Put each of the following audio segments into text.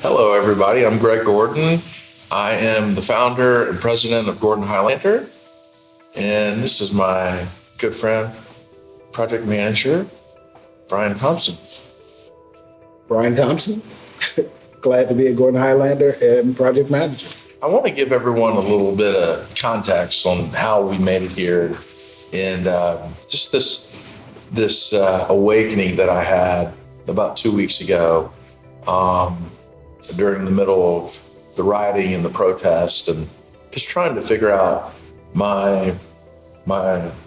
Hello, everybody. I'm Greg Gordon. I am the founder and president of Gordon Highlander. And this is my good friend, project manager, Bryan Thompson. Bryan Thompson. Glad to be at Gordon Highlander and project manager. I want to give everyone a little bit of context on how we made it here and just this awakening that I had about 2 weeks ago during the middle of the rioting and the protest, and just trying to figure out my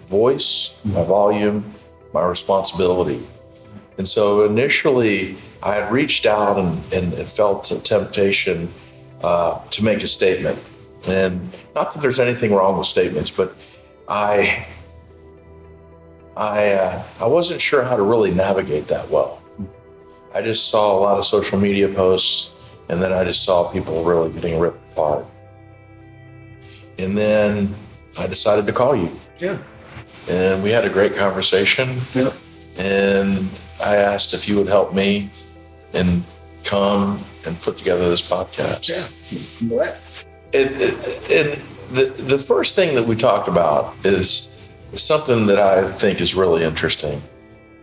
voice, my volume, my responsibility. And so initially I had reached out and felt a temptation to make a statement. And not that there's anything wrong with statements, but I wasn't sure how to really navigate that well. I just saw a lot of social media posts, and then I just saw people really getting ripped apart. And then I decided to call you. Yeah. And we had a great conversation. Yep. And I asked if you would help me and come and put together this podcast. Yeah, I'm glad. And the first thing that we talked about is something that I think is really interesting.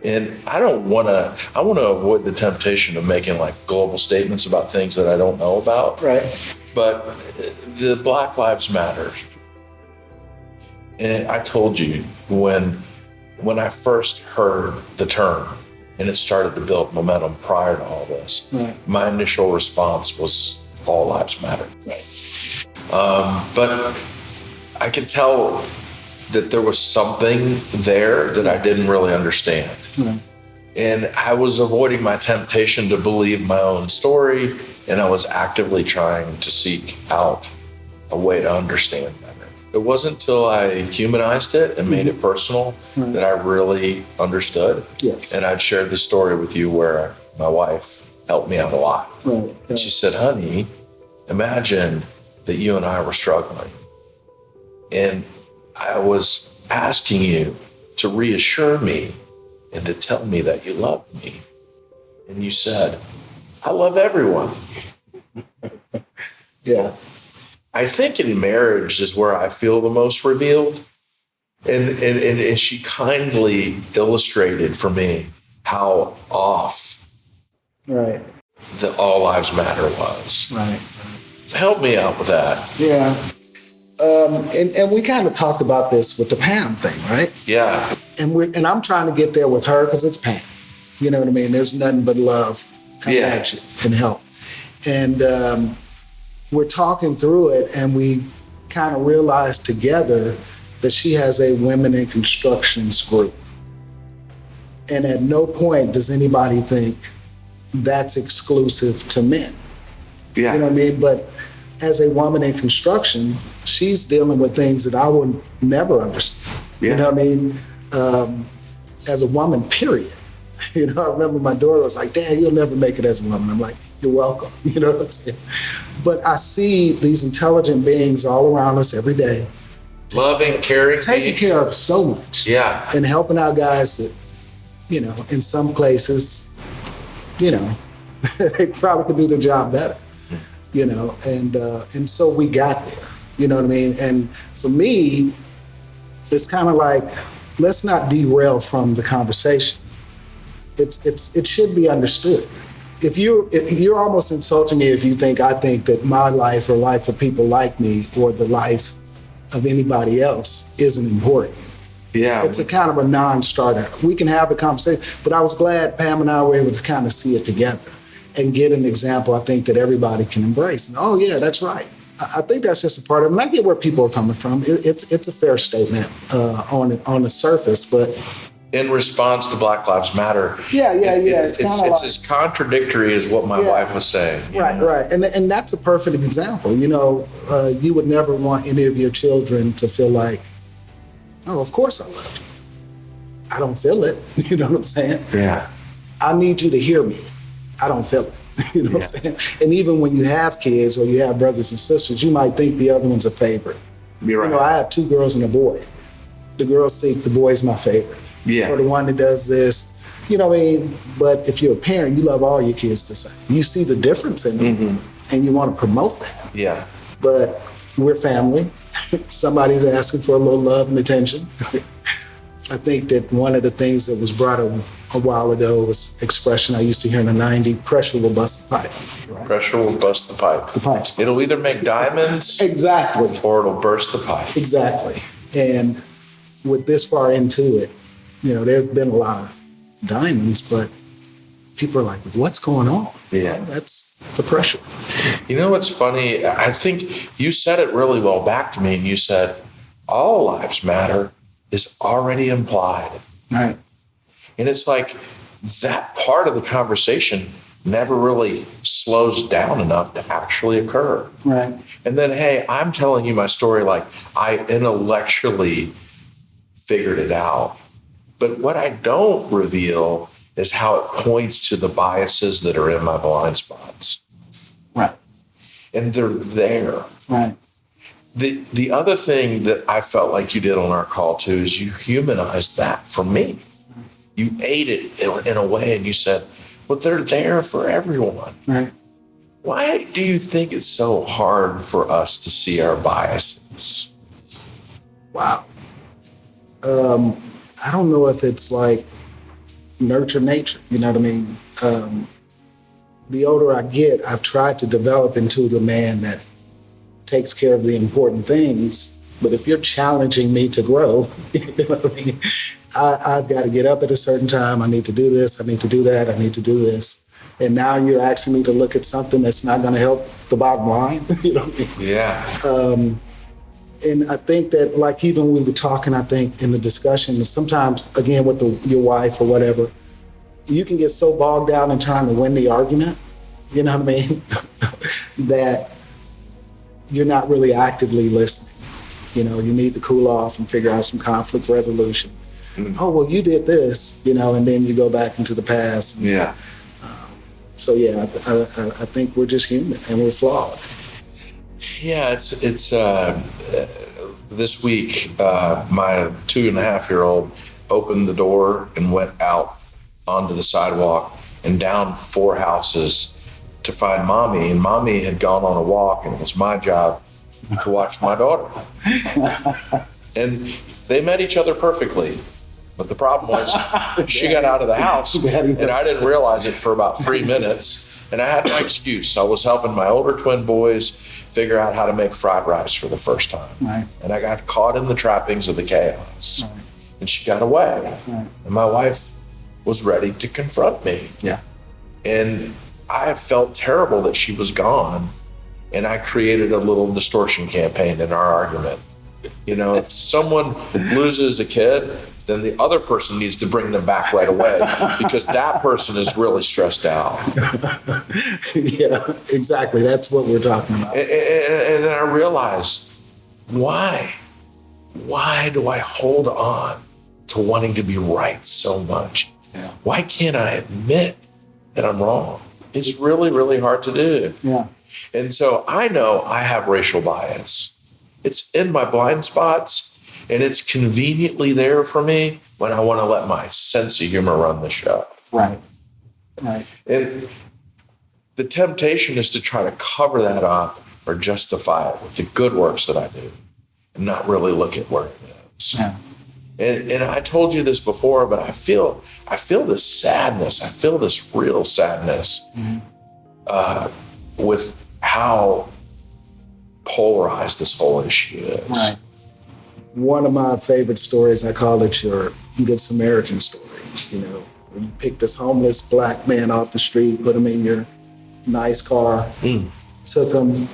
And I want to avoid the temptation of making like global statements about things that I don't know about. Right. But the Black Lives Matter. And I told you when I first heard the term and it started to build momentum prior to all this, right, my initial response was all lives matter. Right. But I could tell that there was something there that I didn't really understand. Right. And I was avoiding my temptation to believe my own story, and I was actively trying to seek out a way to understand better. It wasn't until I humanized it and made it personal that I really understood. Yes. And I'd shared the story with you where my wife helped me out a lot. Right. And she said, honey, imagine that you and I were struggling. And I was asking you to reassure me and to tell me that you loved me. And you said, I love everyone. Yeah. I think in marriage is where I feel the most revealed. And she kindly illustrated for me how off Right. the all lives matter was. Right. Help me out with that. Yeah. And we kind of talked about this with the Pam thing, right? Yeah. And I'm trying to get there with her because it's Pam. You know what I mean? There's nothing but love coming at you and help. And we're talking through it, and we kind of realized together that she has a women in constructions group. And at no point does anybody think that's exclusive to men. Yeah. You know what I mean? But as a woman in construction, she's dealing with things that I would never understand. Yeah. You know what I mean? As a woman, period. You know, I remember my daughter was like, Dad, you'll never make it as a woman. I'm like, you're welcome. You know what I'm saying? But I see these intelligent beings all around us every day. Loving, caring. Taking care of so much. Yeah. And helping out guys that, you know, in some places, you know, they probably could do the job better. You know, and so we got there. You know what I mean? And for me, it's kind of like, let's not derail from the conversation. It should be understood. If you're almost insulting me if you think I think that my life or life of people like me or the life of anybody else isn't important. Yeah. It's a kind of a non-starter. We can have the conversation, but I was glad Pam and I were able to kind of see it together and get an example I think that everybody can embrace. And, oh yeah, that's right. I think that's just a part of it. And I get where people are coming from. It's a fair statement on the surface, but in response to Black Lives Matter. Yeah. It's as contradictory as what my wife was saying. Right. And that's a perfect example. You know, you would never want any of your children to feel like, oh, of course I love you. I don't feel it. You know what I'm saying? Yeah. I need you to hear me. I don't feel it. You know what I'm saying? And even when you have kids or you have brothers and sisters, you might think the other one's a favorite. You're right. You know, I have 2 girls and a boy. The girls think the boy's my favorite. Yeah. Or the one that does this. You know what I mean? But if you're a parent, you love all your kids the same. You see the difference in them, and you want to promote that. Yeah. But we're family. Somebody's asking for a little love and attention. I think that one of the things that was brought up a while ago was expression I used to hear in the 90s, pressure will bust the pipe. Right? Pressure will bust the pipe. The pipe. It'll either make diamonds Exactly. or it'll burst the pipe. Exactly. And with this far into it, you know, there have been a lot of diamonds, but people are like, what's going on? Yeah. That's the pressure. You know what's funny? I think you said it really well back to me, and you said, all lives matter is already implied. Right. And it's like that part of the conversation never really slows down enough to actually occur. Right. And then, hey, I'm telling you my story like I intellectually figured it out. But what I don't reveal is how it points to the biases that are in my blind spots. Right. And they're there. Right. The other thing that I felt like you did on our call too is you humanized that for me. You ate it in a way and you said, well, they're there for everyone. Right. Why do you think it's so hard for us to see our biases? Wow. I don't know if it's like nurture nature, you know what I mean? The older I get, I've tried to develop into the man that takes care of the important things. But if you're challenging me to grow, you know what I mean? I've got to get up at a certain time. I need to do this. I need to do that. I need to do this. And now you're asking me to look at something that's not going to help the bottom line. You know what I mean? Yeah. And I think that, like, even we were talking, I think, in the discussion, sometimes, again, with your wife or whatever, you can get so bogged down in trying to win the argument, you know what I mean, that you're not really actively listening. You know, you need to cool off and figure out some conflict resolution. Mm-hmm. Oh, well, you did this, you know, and then you go back into the past. Yeah. So, yeah, I think we're just human and we're flawed. Yeah, it's this week, my 2.5-year-old opened the door and went out onto the sidewalk and down 4 houses to find mommy. And mommy had gone on a walk, and it was my job to watch my daughter. And they met each other perfectly. But the problem was she got out of the house, and I didn't realize it for about 3 minutes. And I had my excuse. I was helping my older twin boys figure out how to make fried rice for the first time. Right. And I got caught in the trappings of the chaos. Right. And she got away. Right. And my wife was ready to confront me. Yeah. And I felt terrible that she was gone. And I created a little distortion campaign in our argument. You know, if someone loses a kid, then the other person needs to bring them back right away because that person is really stressed out. Yeah, exactly. That's what we're talking about. And then I realized, why? Why do I hold on to wanting to be right so much? Yeah. Why can't I admit that I'm wrong? It's really, really hard to do. Yeah. And so I know I have racial bias. It's in my blind spots. And it's conveniently there for me when I want to let my sense of humor run the show. Right. Right. And the temptation is to try to cover that up or justify it with the good works that I do and not really look at where it is. Yeah. And I told you this before, but I feel this sadness. I feel this real sadness with how polarized this whole issue is. Right. One of my favorite stories, I call it your Good Samaritan story. You know, you pick this homeless black man off the street, put him in your nice car, took him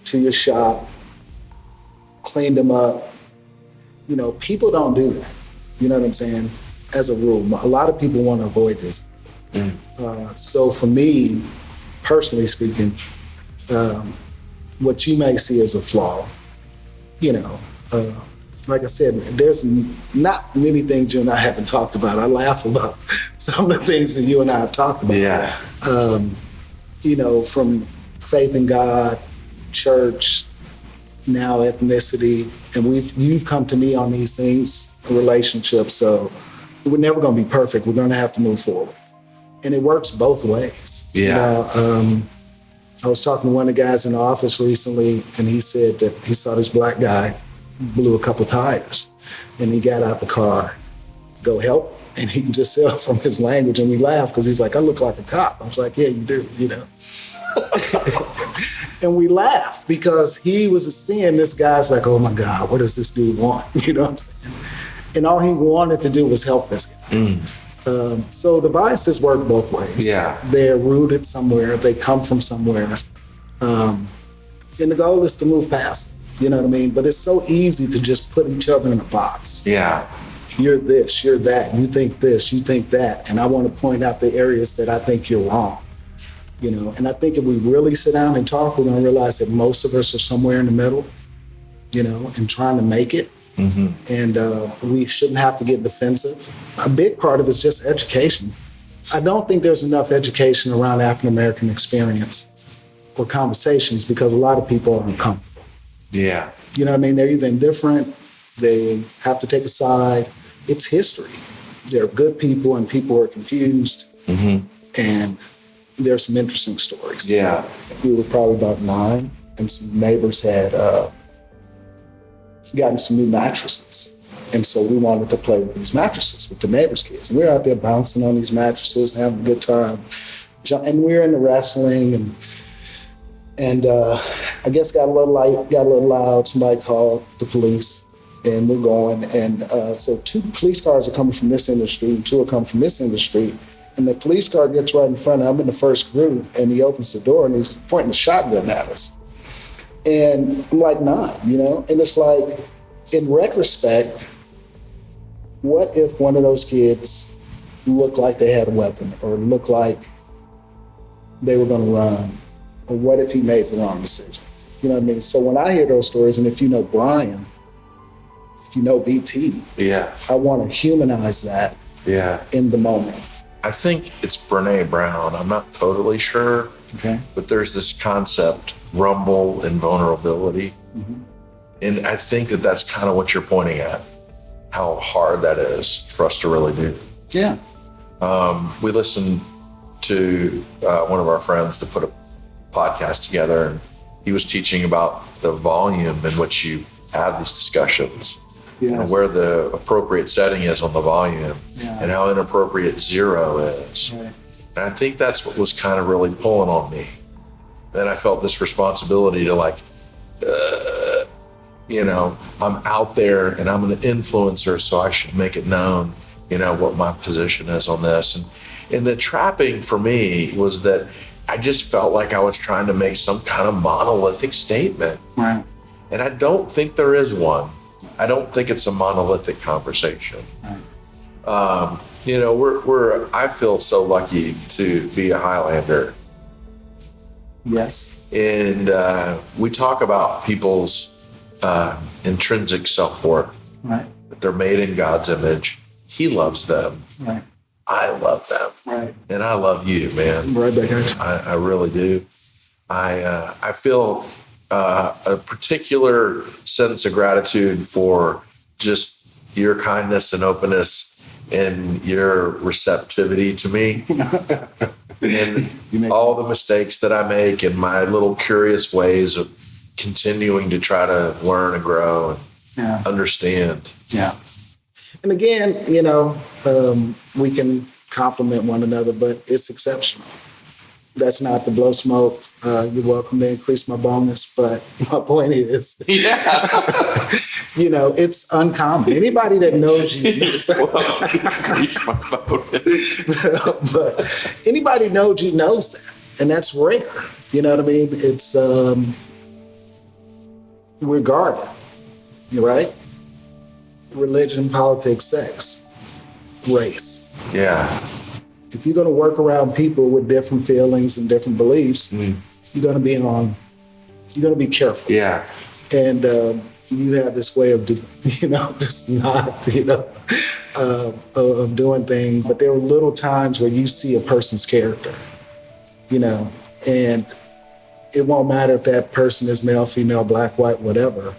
to your shop, cleaned him up. You know, people don't do that. You know what I'm saying? As a rule, a lot of people want to avoid this. So for me, personally speaking, what you may see as a flaw, you know, like I said, there's not many things you and I haven't talked about. I laugh about some of the things that you and I have talked about. Yeah. You know, from faith in God, church, now ethnicity, and you've come to me on these things, relationships. So we're never going to be perfect. We're going to have to move forward. And it works both ways. Yeah. I was talking to one of the guys in the office recently, and he said that he saw this black guy blew a couple tires, and he got out the car, go help, and he can just tell from his language, and we laughed because he's like, I look like a cop. I was like, yeah, you do, you know. And we laughed because he was seeing this guy's like, oh my God, what does this dude want? You know what I'm saying? And all he wanted to do was help this guy. So the biases work both ways. Yeah. They're rooted somewhere. They come from somewhere. And the goal is to move past it, you know what I mean? But it's so easy to just put each other in a box. Yeah. You're this, you're that, you think this, you think that. And I want to point out the areas that I think you're wrong. You know, and I think if we really sit down and talk, we're going to realize that most of us are somewhere in the middle, you know, and trying to make it. And we shouldn't have to get defensive. A big part of it is just education. I don't think there's enough education around African-American experience or conversations because a lot of people are uncomfortable. Yeah. You know what I mean? They're either indifferent, they have to take a side. It's history. There are good people and people are confused. And there's some interesting stories. Yeah. We were probably about 9 and some neighbors had gotten some new mattresses. And so we wanted to play with these mattresses with the neighbors' kids. And we were out there bouncing on these mattresses, having a good time. And we were into wrestling and I guess got a little loud. Somebody called the police and we're going. And so 2 police cars are coming from this end of the street and 2 are coming from this end of the street. And the police car gets right in front of him in the first group and he opens the door and he's pointing a shotgun at us. And I'm like 9, you know? And it's like, in retrospect, what if one of those kids looked like they had a weapon or looked like they were going to run? Or what if he made the wrong decision? You know what I mean? So when I hear those stories, and if you know Bryan, if you know BT, I want to humanize that in the moment. I think it's Brene Brown. I'm not totally sure. Okay. But there's this concept, rumble and vulnerability. And I think that that's kind of what you're pointing at, how hard that is for us to really do. Yeah. We listened to one of our friends that put a podcast together, and he was teaching about the volume in which you have these discussions. And where the appropriate setting is on the volume and how inappropriate 0 is. And I think that's what was kind of really pulling on me. Then I felt this responsibility to like, you know, I'm out there and I'm an influencer, so I should make it known, you know, what my position is on this. And the trapping for me was that I just felt like I was trying to make some kind of monolithic statement. Right. And I don't think there is one. I don't think it's a monolithic conversation. Right. You know, I feel so lucky to be a Highlander. Yes. And we talk about people's intrinsic self-worth. Right. That they're made in God's image. He loves them. Right. I love them. Right. And I love you, man. Right back at you. I really do. I feel a particular sense of gratitude for just your kindness and openness and your receptivity to me. And all the mistakes that I make and my little curious ways of continuing to try to learn and grow and understand. Yeah. And again, you know, we can compliment one another, but it's exceptional. That's not to blow smoke. You're welcome to increase my bonus, but my point is, you know, it's uncommon. Anybody that knows you knows Increase my bonus. but anybody knows you knows that, and that's rare. You know what I mean? It's we're guarded, right? Religion, politics, sex, race. Yeah. If you're going to work around people with different feelings and different beliefs, you're going to be careful. Yeah. And you have this way of, just not, of doing things. But there are little times where you see a person's character, and it won't matter if that person is male, female, black, white, whatever.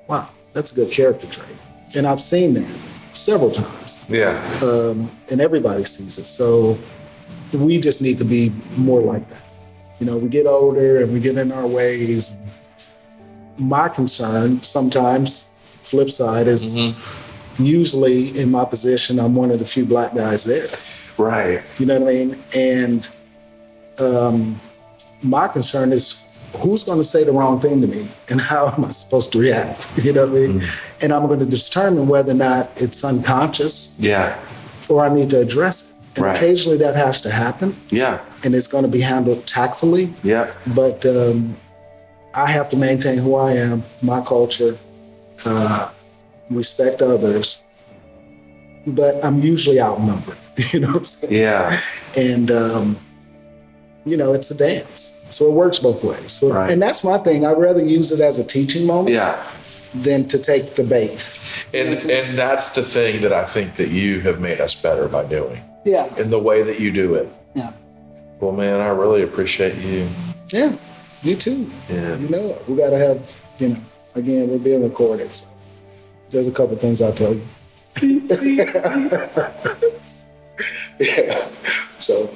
Wow, that's a good character trait. And I've seen that several times. Yeah. And everybody sees it. So we just need to be more like that. You know, we get older and we get in our ways. My concern sometimes, flip side, is usually in my position, I'm one of the few black guys there. Right. You know what I mean? And my concern is who's going to say the wrong thing to me and how am I supposed to react? You know what I mean? And I'm going to determine whether or not it's unconscious or I need to address it. And occasionally that has to happen. Yeah. And it's going to be handled tactfully. Yeah. But I have to maintain who I am, my culture, respect others. But I'm usually outnumbered. You know what I'm saying? Yeah. And, you know, it's a dance. So it works both ways. So, and that's my thing. I'd rather use it as a teaching moment than to take the bait. And that's the thing that I think that you have made us better by doing. Yeah. In the way that you do it. Yeah. Well, man, I really appreciate you. Yeah, me too. Yeah. You know, we got to have, you know, again, we're being recorded. So there's a couple things I'll tell you. Yeah. So